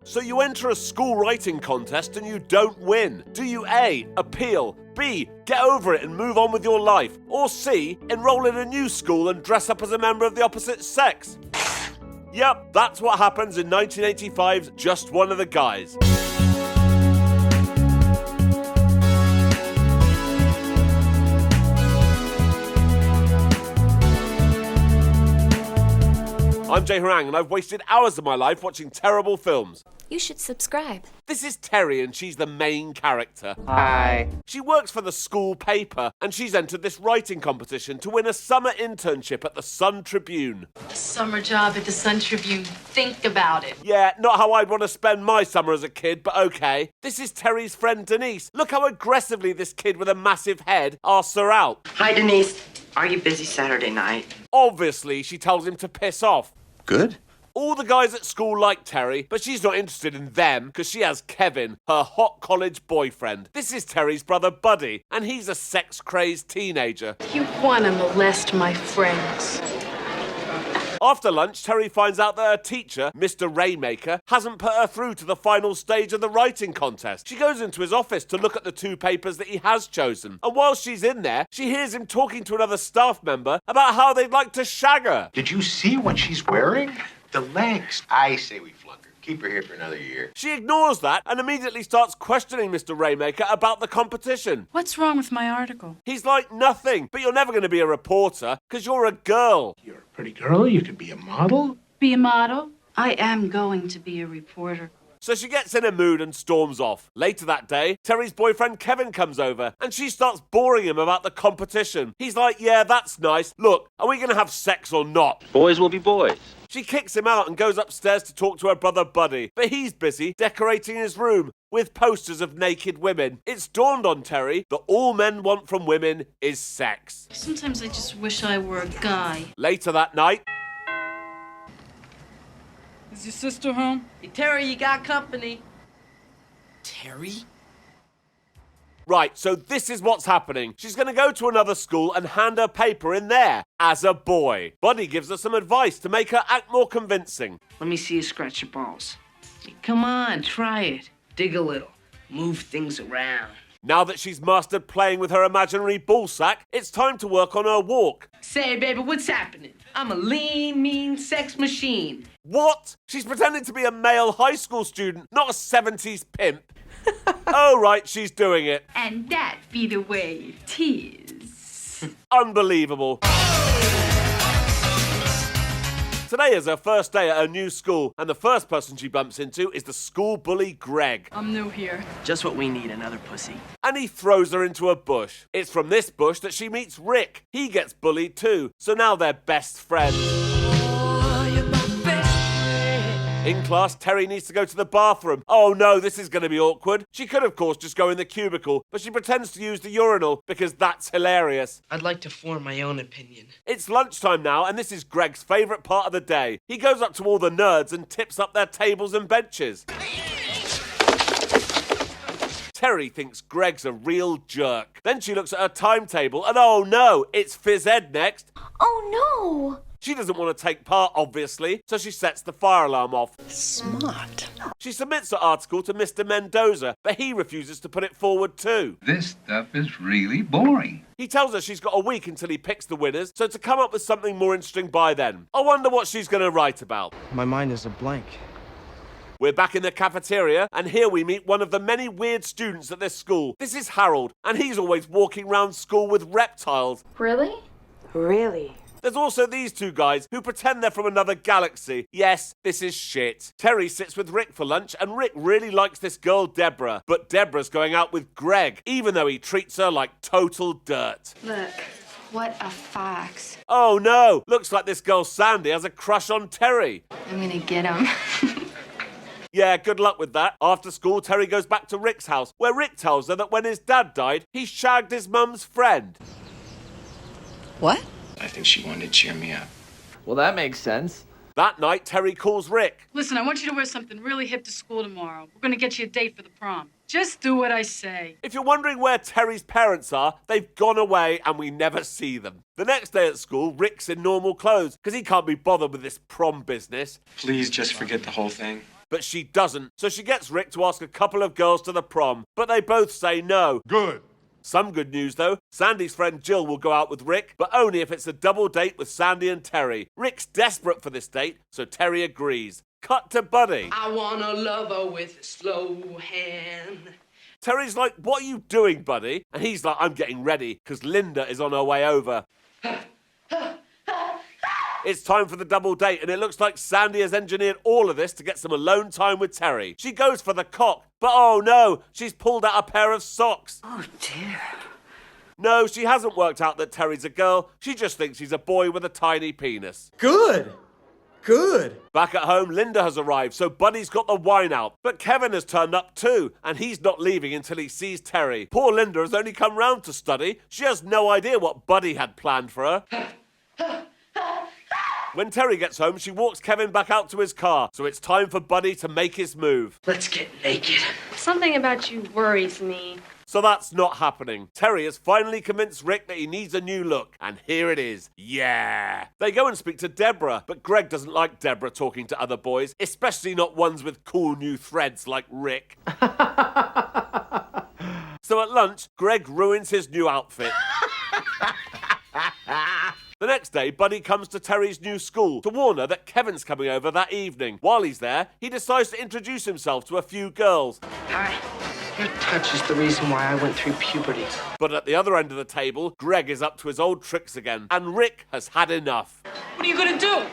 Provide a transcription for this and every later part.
So you enter a school writing contest and you don't win. Do you A, appeal, B, get over it and move on with your life, or C, enroll in a new school and dress up as a member of the opposite sex? Yep, that's what happens in 1985's Just One of the Guys. I'm Jay Harangue and I've wasted hours of my life watching terrible films. You should subscribe. This is Terry and she's the main character. Hi. She works for the school paper and she's entered this writing competition to win a summer internship at the Sun Tribune. A summer job at the Sun Tribune. Think about it. Yeah, not how I'd want to spend my summer as a kid, but okay. This is Terry's friend Denise. Look how aggressively this kid with a massive head asks her out. Hi, Denise. Are you busy Saturday night? Obviously, she tells him to piss off. Good. All the guys at school like Terry, but she's not interested in them because she has Kevin, her hot college boyfriend. This is Terry's brother Buddy, and he's a sex-crazed teenager. You want to molest my friends. After lunch, Terry finds out that her teacher, Mr. Rainmaker, hasn't put her through to the final stage of the writing contest. She goes into his office to look at the 2 papers that he has chosen. And while she's in there, she hears him talking to another staff member about how they'd like to shag her. Did you see what she's wearing? The legs. I say we flunk her. Keep her here for another year. She ignores that and immediately starts questioning Mr. Rainmaker about the competition. What's wrong with my article? He's like, nothing, but you're never going to be a reporter because you're a girl. You're a pretty girl. You could be a model. Be a model? I am going to be a reporter. So she gets in a mood and storms off. Later that day, Terry's boyfriend Kevin comes over and she starts boring him about the competition. He's like, yeah, that's nice. Look, are we going to have sex or not? Boys will be boys. She kicks him out and goes upstairs to talk to her brother Buddy, but he's busy decorating his room with posters of naked women. It's dawned on Terry that all men want from women is sex. Sometimes I just wish I were a guy. Later that night, Is your sister home? Hey, Terry, you got company. Terry? right, so this is what's happening. She's going to go to another school and hand her paper in there as a boy. Buddy gives her some advice to make her act more convincing. Let me see you scratch your balls. Come on, try it. Dig a little. Move things around. Now that she's mastered playing with her imaginary ball sack, it's time to work on her walk. Say, baby, what's happening? I'm a lean, mean sex machine. What? She's pretending to be a male high school student, not a 70s pimp. Oh, right, she's doing it. And that be the way it is. Unbelievable. Today is her first day at her new school, and the first person she bumps into is the school bully Greg. I'm new here. Just what we need, another pussy. And he throws her into a bush. It's from this bush that she meets Rick. He gets bullied too, so now they're best friends. In class, Terry needs to go to the bathroom. Oh no, this is going to be awkward. She could, of course, just go in the cubicle, but she pretends to use the urinal because that's hilarious. I'd like to form my own opinion. It's lunchtime now, and this is Greg's favourite part of the day. He goes up to all the nerds and tips up their tables and benches. Terry thinks Greg's a real jerk. Then she looks at her timetable, and oh no, it's phys ed next. Oh no! She doesn't want to take part, obviously, so she sets the fire alarm off. Smart. She submits her article to Mr. Mendoza, but he refuses to put it forward too. This stuff is really boring. He tells her she's got a week until he picks the winners, so to come up with something more interesting by then. I wonder what she's going to write about. My mind is a blank. We're back in the cafeteria, and here we meet one of the many weird students at this school. This is Harold, and he's always walking around school with reptiles. Really? Really? There's also these two guys who pretend they're from another galaxy. Yes, this is shit. Terry sits with Rick for lunch, and Rick really likes this girl, Deborah. But Deborah's going out with Greg, even though he treats her like total dirt. Look, what a fox. Oh no, looks like this girl Sandy has a crush on Terry. I'm gonna get him. Yeah, good luck with that. After school, Terry goes back to Rick's house, where Rick tells her that when his dad died, he shagged his mum's friend. What? I think she wanted to cheer me up. Well, that makes sense. That night, Terry calls Rick. Listen, I want you to wear something really hip to school tomorrow. We're gonna get you a date for the prom. Just do what I say. If you're wondering where Terry's parents are, they've gone away and we never see them. The next day at school, Rick's in normal clothes because he can't be bothered with this prom business. Please just forget the whole thing. but she doesn't. So she gets Rick to ask a couple of girls to the prom, but they both say no. Good. Some good news though, Sandy's friend Jill will go out with Rick, but only if it's a double date with Sandy and Terry. Rick's desperate for this date, so Terry agrees. Cut to Buddy. I want a lover with a slow hand. Terry's like, what are you doing, Buddy? And he's like, I'm getting ready, because Linda is on her way over. It's time for the double date, and it looks like Sandy has engineered all of this to get some alone time with Terry. She goes for the cock, but oh no, she's pulled out a pair of socks. Oh, dear. No, she hasn't worked out that Terry's a girl. She just thinks he's a boy with a tiny penis. Good. Good. Back at home, Linda has arrived, so Buddy's got the wine out. But Kevin has turned up too, and he's not leaving until he sees Terry. Poor Linda has only come round to study. She has no idea what Buddy had planned for her. When Terry gets home, she walks Kevin back out to his car, so it's time for Buddy to make his move. Let's get naked. Something about you worries me. So that's not happening. Terry has finally convinced Rick that he needs a new look, and here it is. Yeah! They go and speak to Deborah, but Greg doesn't like Deborah talking to other boys, especially not ones with cool new threads like Rick. So at lunch, Greg ruins his new outfit. The next day, Buddy comes to Terry's new school to warn her that Kevin's coming over that evening. While he's there, he decides to introduce himself to a few girls. Hi. Your touch is the reason why I went through puberty. But at the other end of the table, Greg is up to his old tricks again, and Rick has had enough. What are you gonna do?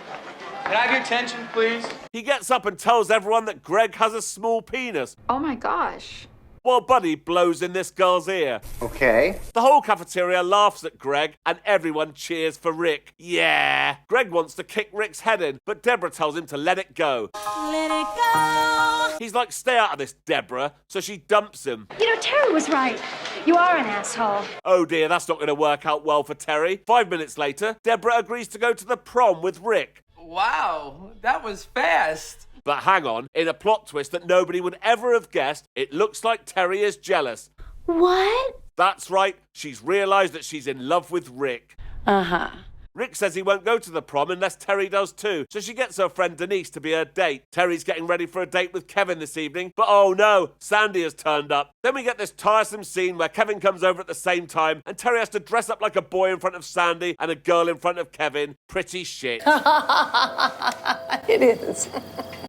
Can I have your attention, please? He gets up and tells everyone that Greg has a small penis, Oh my gosh. while Buddy blows in this girl's ear. Okay. The whole cafeteria laughs at Greg, and everyone cheers for Rick. Yeah! Greg wants to kick Rick's head in, but Deborah tells him to let it go. Let it go. He's like, stay out of this, Deborah, so she dumps him. You know, Terry was right. You are an asshole. Oh dear, that's not going to work out well for Terry. 5 minutes later, Deborah agrees to go to the prom with Rick. Wow, that was fast. But hang on, in a plot twist that nobody would ever have guessed, it looks like Terry is jealous. What? That's right, she's realised that she's in love with Rick. Uh-huh. Rick says he won't go to the prom unless Terry does too, so she gets her friend Denise to be her date. Terry's getting ready for a date with Kevin this evening, but oh no, Sandy has turned up. Then we get this tiresome scene where Kevin comes over at the same time, and Terry has to dress up like a boy in front of Sandy and a girl in front of Kevin. Pretty shit. It is.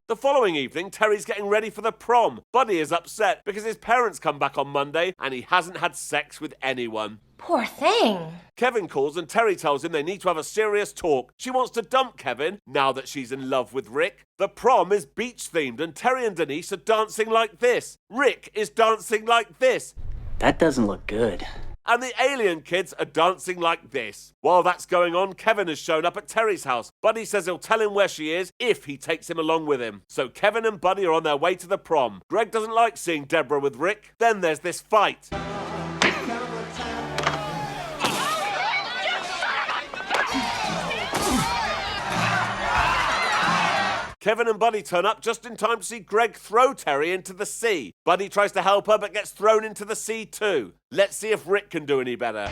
The following evening, Terry's getting ready for the prom. Buddy is upset because his parents come back on Monday and he hasn't had sex with anyone. Poor thing. Kevin calls and Terry tells him they need to have a serious talk. She wants to dump Kevin now that she's in love with Rick. The prom is beach themed and Terry and Denise are dancing like this. Rick is dancing like this. That doesn't look good. And the alien kids are dancing like this. While that's going on, Kevin has shown up at Terry's house. Buddy says he'll tell him where she is if he takes him along with him. So Kevin and Buddy are on their way to the prom. Greg doesn't like seeing Deborah with Rick. Then there's this fight. Kevin and Buddy turn up just in time to see Greg throw Terry into the sea. Buddy tries to help her but gets thrown into the sea too. Let's see if Rick can do any better.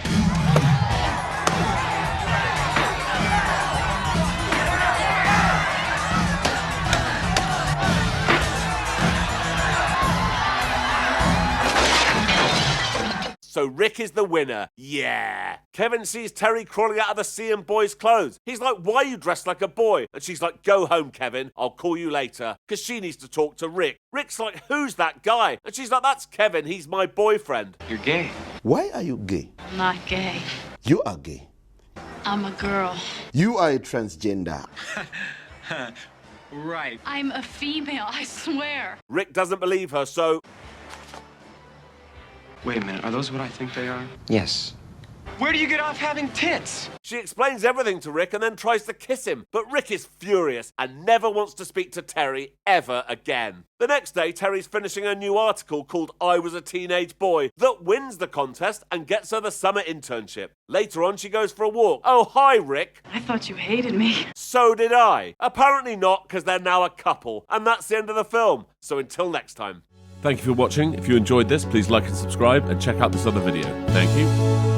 So Rick is the winner. Yeah. Kevin sees Terry crawling out of the sea in boy's clothes. He's like, why are you dressed like a boy? And she's like, go home, Kevin. I'll call you later. Because she needs to talk to Rick. Rick's like, who's that guy? And she's like, that's Kevin. He's my boyfriend. You're gay. Why are you gay? I'm not gay. You are gay. I'm a girl. You are a transgender. Right. I'm a female, I swear. Rick doesn't believe her, so... Wait a minute, are those what I think they are? Yes. Where do you get off having tits? She explains everything to Rick and then tries to kiss him. But Rick is furious and never wants to speak to Terry ever again. The next day, Terry's finishing a new article called I Was a Teenage Boy that wins the contest and gets her the summer internship. Later on, she goes for a walk. Oh, hi, Rick. I thought you hated me. So did I. Apparently not, because they're now a couple. And that's the end of the film. So until next time. Thank you for watching. If you enjoyed this, please like and subscribe and check out this other video. Thank you.